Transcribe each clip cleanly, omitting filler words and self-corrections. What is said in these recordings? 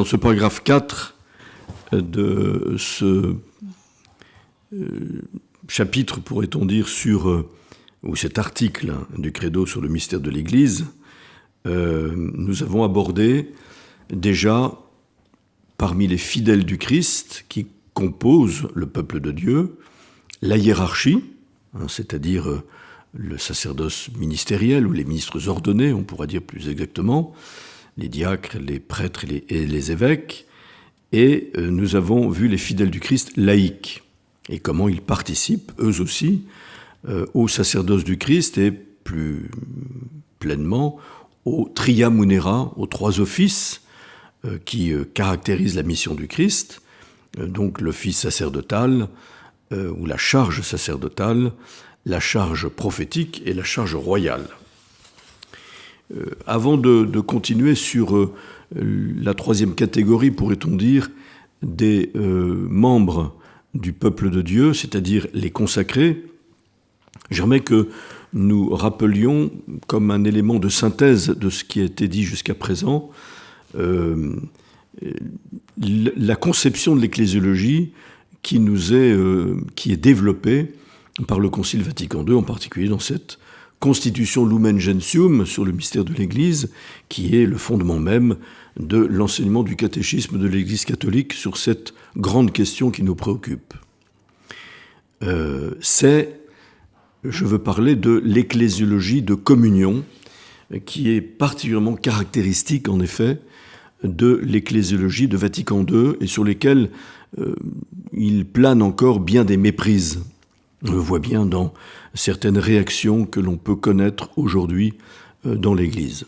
dans ce paragraphe 4 de ce chapitre, pourrait-on dire, ou cet article du Credo sur le mystère de l'Église, nous avons abordé déjà, parmi les fidèles du Christ qui composent le peuple de Dieu, la hiérarchie, c'est-à-dire le sacerdoce ministériel ou les ministres ordonnés, on pourra dire plus exactement, les diacres, les prêtres et les évêques, et nous avons vu les fidèles du Christ laïcs, et comment ils participent, eux aussi, au sacerdoce du Christ et plus pleinement au tria munera, aux trois offices qui caractérisent la mission du Christ, donc l'office sacerdotal ou la charge sacerdotale, la charge prophétique et la charge royale. Avant de continuer sur la troisième catégorie, pourrait-on dire, des membres du peuple de Dieu, c'est-à-dire les consacrés, j'aimerais que nous rappelions, comme un élément de synthèse de ce qui a été dit jusqu'à présent, la conception de l'ecclésiologie qui est développée par le Concile Vatican II, en particulier dans cette Constitution Lumen Gentium sur le mystère de l'Église, qui est le fondement même de l'enseignement du catéchisme de l'Église catholique sur cette grande question qui nous préoccupe. Je veux parler de l'ecclésiologie de communion, qui est particulièrement caractéristique, en effet, de l'ecclésiologie de Vatican II, et sur lesquelles il plane encore bien des méprises. On le voit bien dans certaines réactions que l'on peut connaître aujourd'hui dans l'Église.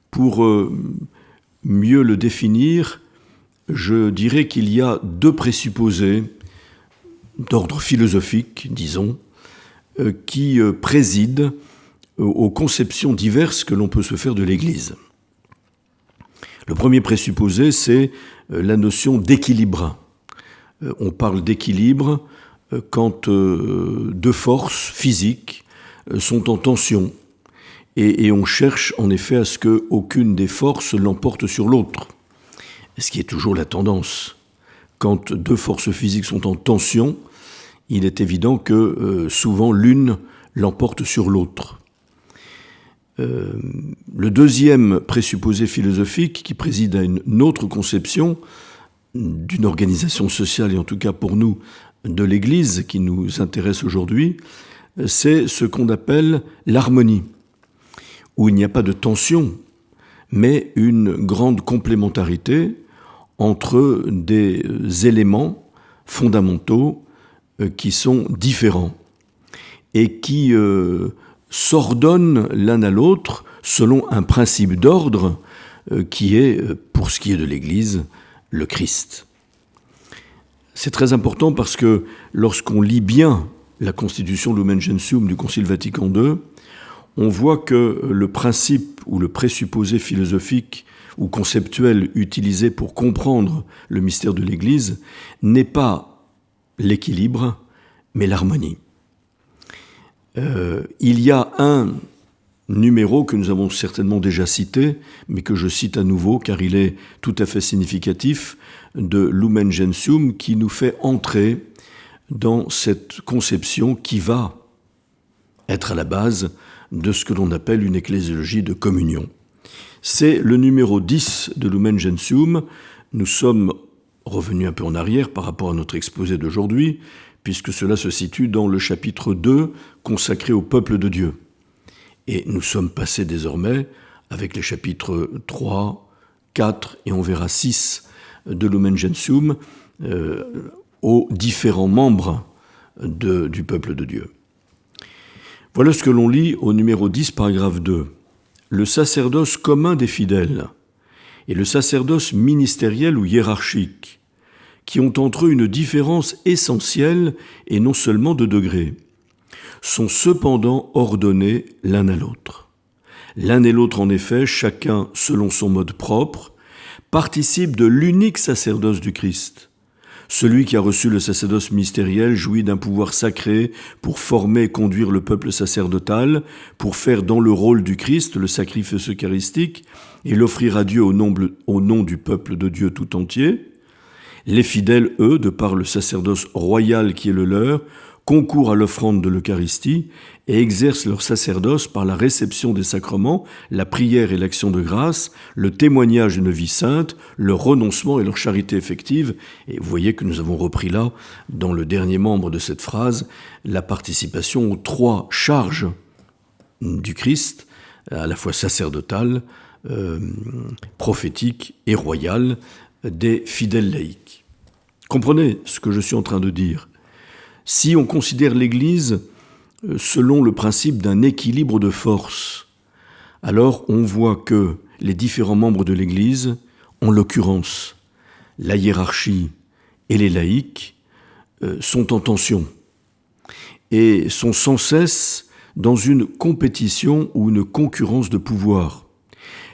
Pour mieux le définir, je dirais qu'il y a deux présupposés d'ordre philosophique, disons, qui président aux conceptions diverses que l'on peut se faire de l'Église. Le premier présupposé, c'est la notion d'équilibre. On parle d'équilibre quand deux forces physiques sont en tension. Et on cherche en effet à ce qu'aucune des forces l'emporte sur l'autre. Ce qui est toujours la tendance. Quand deux forces physiques sont en tension, il est évident que souvent l'une l'emporte sur l'autre. Le deuxième présupposé philosophique qui préside à une autre conception d'une organisation sociale, et en tout cas pour nous, de l'Église qui nous intéresse aujourd'hui, c'est ce qu'on appelle l'harmonie, où il n'y a pas de tension, mais une grande complémentarité entre des éléments fondamentaux qui sont différents et qui s'ordonnent l'un à l'autre selon un principe d'ordre qui est, pour ce qui est de l'Église, le Christ. C'est très important parce que lorsqu'on lit bien la Constitution Lumen Gentium du Concile Vatican II, on voit que le principe ou le présupposé philosophique ou conceptuel utilisé pour comprendre le mystère de l'Église n'est pas l'équilibre, mais l'harmonie. Il y a un numéro que nous avons certainement déjà cité, mais que je cite à nouveau car il est tout à fait significatif, de Lumen Gentium, qui nous fait entrer dans cette conception qui va être à la base de ce que l'on appelle une ecclésiologie de communion. C'est le numéro 10 de Lumen Gentium. Nous sommes revenus un peu en arrière par rapport à notre exposé d'aujourd'hui, puisque cela se situe dans le chapitre 2 consacré au peuple de Dieu. Et nous sommes passés désormais, avec les chapitres 3, 4 et on verra 6 de Lumen Gentium, aux différents membres du peuple de Dieu. Voilà ce que l'on lit au numéro 10, paragraphe 2. Le sacerdoce commun des fidèles et le sacerdoce ministériel ou hiérarchique, qui ont entre eux une différence essentielle et non seulement de degré, sont cependant ordonnés l'un à l'autre. L'un et l'autre, en effet, chacun selon son mode propre, participent de l'unique sacerdoce du Christ, Celui qui a reçu le sacerdoce ministériel jouit d'un pouvoir sacré pour former et conduire le peuple sacerdotal, pour faire dans le rôle du Christ le sacrifice eucharistique et l'offrir à Dieu au nom du peuple de Dieu tout entier. Les fidèles, eux, de par le sacerdoce royal qui est le leur, concourent à l'offrande de l'Eucharistie et exercent leur sacerdoce par la réception des sacrements, la prière et l'action de grâce, le témoignage d'une vie sainte, leur renoncement et leur charité effective. Et vous voyez que nous avons repris là, dans le dernier membre de cette phrase, la participation aux 3 charges du Christ, à la fois sacerdotale, prophétique et royale, des fidèles laïcs. Comprenez ce que je suis en train de dire. Si on considère l'Église selon le principe d'un équilibre de force, alors on voit que les différents membres de l'Église, en l'occurrence la hiérarchie et les laïcs, sont en tension et sont sans cesse dans une compétition ou une concurrence de pouvoir,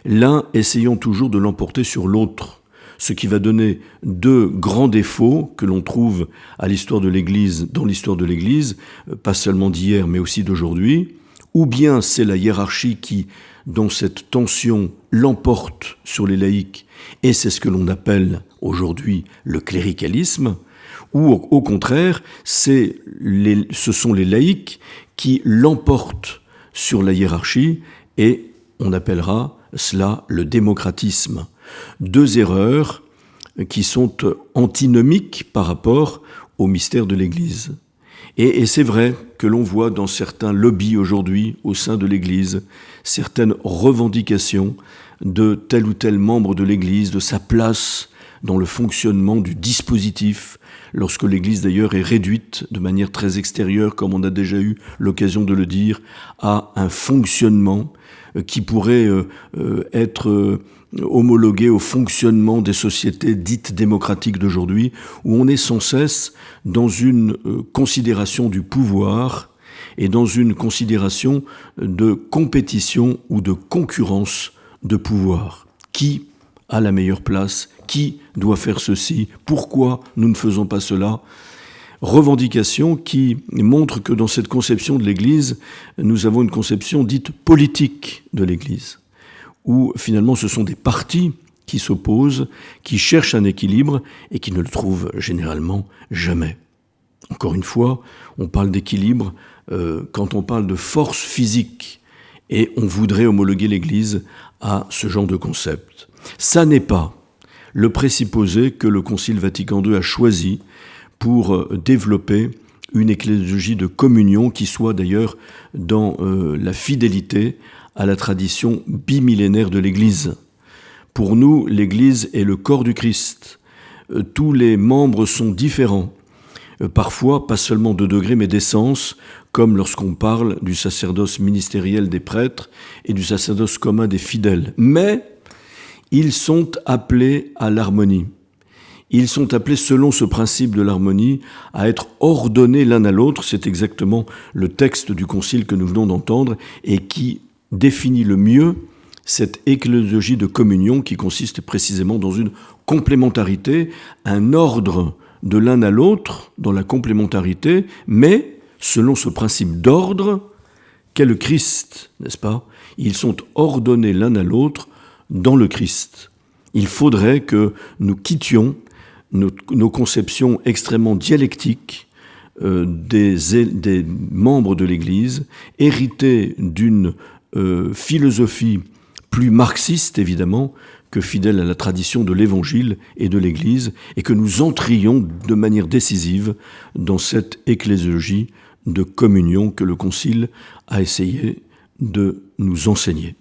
l'un essayant toujours de l'emporter sur l'autre, ce qui va donner 2 grands défauts que l'on trouve à l'histoire de l'Église, dans l'histoire de l'Église, pas seulement d'hier mais aussi d'aujourd'hui. Ou bien c'est la hiérarchie qui, dans cette tension, l'emporte sur les laïcs, et c'est ce que l'on appelle aujourd'hui le cléricalisme, ou au contraire, ce sont les laïcs qui l'emportent sur la hiérarchie, et on appellera cela le démocratisme. 2 erreurs qui sont antinomiques par rapport au mystère de l'Église. Et c'est vrai que l'on voit dans certains lobbies aujourd'hui au sein de l'Église certaines revendications de tel ou tel membre de l'Église, de sa place dans le fonctionnement du dispositif, lorsque l'Église d'ailleurs est réduite de manière très extérieure, comme on a déjà eu l'occasion de le dire, à un fonctionnement qui pourrait être homologué au fonctionnement des sociétés dites démocratiques d'aujourd'hui, où on est sans cesse dans une considération du pouvoir et dans une considération de compétition ou de concurrence de pouvoir. Qui a la meilleure place? Qui doit faire ceci? Pourquoi nous ne faisons pas cela? Revendication qui montre que dans cette conception de l'Église, nous avons une conception dite politique de l'Église, où finalement ce sont des partis qui s'opposent, qui cherchent un équilibre et qui ne le trouvent généralement jamais. Encore une fois, on parle d'équilibre quand on parle de force physique, et on voudrait homologuer l'Église à ce genre de concept. Ça n'est pas le présupposé que le Concile Vatican II a choisi pour développer une ecclésiologie de communion qui soit d'ailleurs dans la fidélité à la tradition bimillénaire de l'Église. Pour nous, l'Église est le corps du Christ. Tous les membres sont différents, parfois pas seulement de degré mais d'essence, comme lorsqu'on parle du sacerdoce ministériel des prêtres et du sacerdoce commun des fidèles. Mais ils sont appelés à l'harmonie. Ils sont appelés, selon ce principe de l'harmonie, à être ordonnés l'un à l'autre. C'est exactement le texte du Concile que nous venons d'entendre et qui définit le mieux cette ecclésiologie de communion qui consiste précisément dans une complémentarité, un ordre de l'un à l'autre dans la complémentarité, mais selon ce principe d'ordre qu'est le Christ, n'est-ce pas? Ils sont ordonnés l'un à l'autre dans le Christ. Il faudrait que nous quittions nos conceptions extrêmement dialectiques des membres de l'Église, héritées d'une philosophie plus marxiste, évidemment, que fidèle à la tradition de l'Évangile et de l'Église, et que nous entrions de manière décisive dans cette ecclésiologie de communion que le Concile a essayé de nous enseigner.